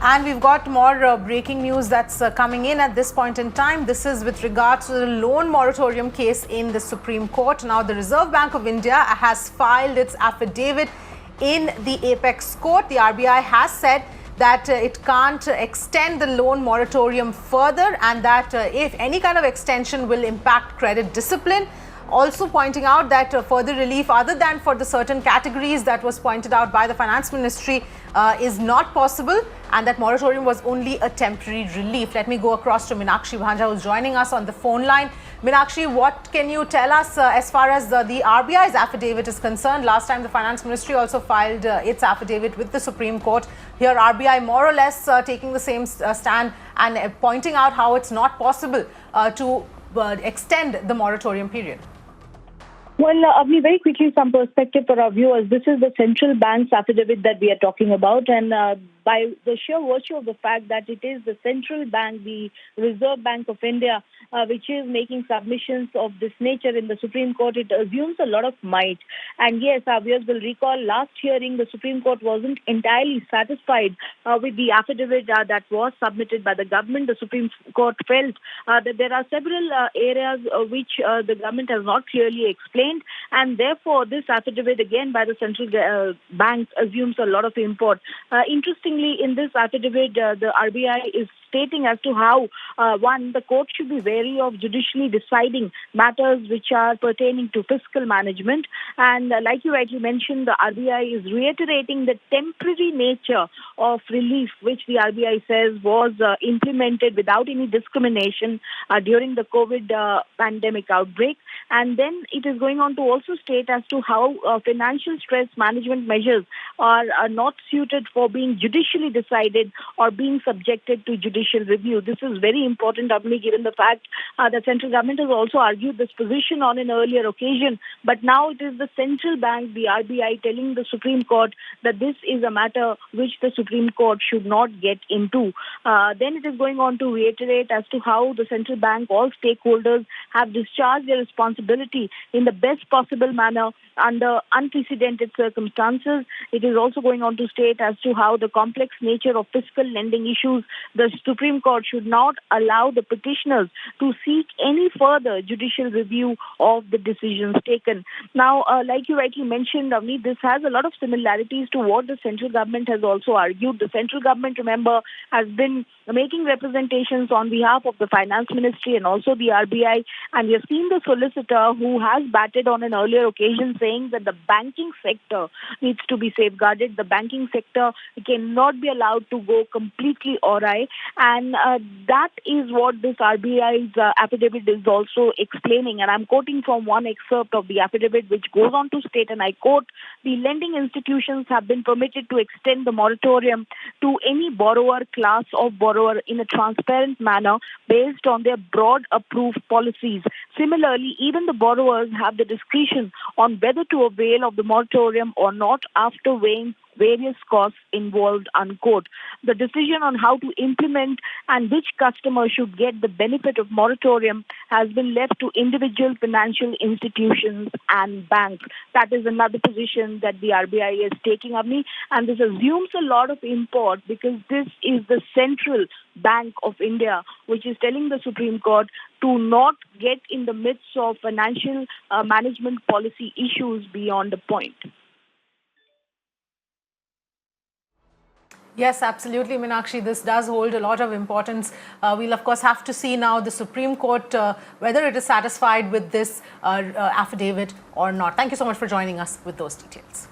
And we've got more breaking news that's coming in at this point in time. This is with regards to the loan moratorium case in the Supreme Court. Now, the Reserve Bank of India has filed its affidavit in the Apex Court. The RBI has said that it can't extend the loan moratorium further, and that if any kind of extension will impact credit discipline. Also pointing out that further relief other than for the certain categories that was pointed out by the Finance Ministry is not possible, and that moratorium was only a temporary relief. Let me go across to Meenakshi Bhanja, who's joining us on the phone line. Meenakshi, what can you tell us as far as the RBI's affidavit is concerned? Last time the Finance Ministry also filed its affidavit with the Supreme Court. Here RBI more or less taking the same stand and pointing out how it's not possible to extend the moratorium period. Well, Avni, very quickly, some perspective for our viewers. This is the central bank's affidavit that we are talking about, and by the sheer virtue of the fact that it is the central bank, the Reserve Bank of India, which is making submissions of this nature in the Supreme Court, it assumes a lot of might. And yes, our viewers will recall last hearing, the Supreme Court wasn't entirely satisfied with the affidavit that was submitted by the government. The Supreme Court felt that there are several areas which the government has not clearly explained, and therefore this affidavit again by the central bank assumes a lot of import. Interestingly, in this affidavit, the RBI is stating as to how, one, the court should be wary of judicially deciding matters which are pertaining to fiscal management. And like you rightly mentioned, the RBI is reiterating the temporary nature of relief, which the RBI says was implemented without any discrimination during the COVID pandemic outbreak. And then it is going on to also state as to how financial stress management measures are not suited for being judicially decided or being subjected to judicial review. This is very important, Abni, given the fact that central government has also argued this position on an earlier occasion. But now it is the central bank, the RBI, telling the Supreme Court that this is a matter which the Supreme Court should not get into. Then it is going on to reiterate as to how the central bank, all stakeholders have discharged their responsibility in the best possible manner under unprecedented circumstances. It is also going on to state as to how the complex nature of fiscal lending issues, the Supreme Court should not allow the petitioners to seek any further judicial review of the decisions taken. Now, like you rightly mentioned, Avni, this has a lot of similarities to what the central government has also argued. The central government, remember, has been making representations on behalf of the Finance Ministry and also the RBI, and we have seen the solicitor who has batted on an earlier occasion saying that the banking sector needs to be safeguarded. The banking sector cannot be allowed to go completely awry, and that is what this RBI's affidavit is also explaining. And I'm quoting from one excerpt of the affidavit, which goes on to state, and I quote, "The lending institutions have been permitted to extend the moratorium to any borrower, class of borrower in a transparent manner based on their broad approved policies. Similarly, even the borrowers have the discretion on whether to avail of the moratorium or not after weighing various costs involved," unquote. The decision on how to implement and which customer should get the benefit of moratorium has been left to individual financial institutions and banks. That is another position that the RBI is taking, Avni, and this assumes a lot of import because this is the central bank of India, which is telling the Supreme Court to not get in the midst of financial management policy issues beyond a point. Yes, absolutely, Meenakshi. This does hold a lot of importance. We'll, of course, have to see now the Supreme Court whether it is satisfied with this affidavit or not. Thank you so much for joining us with those details.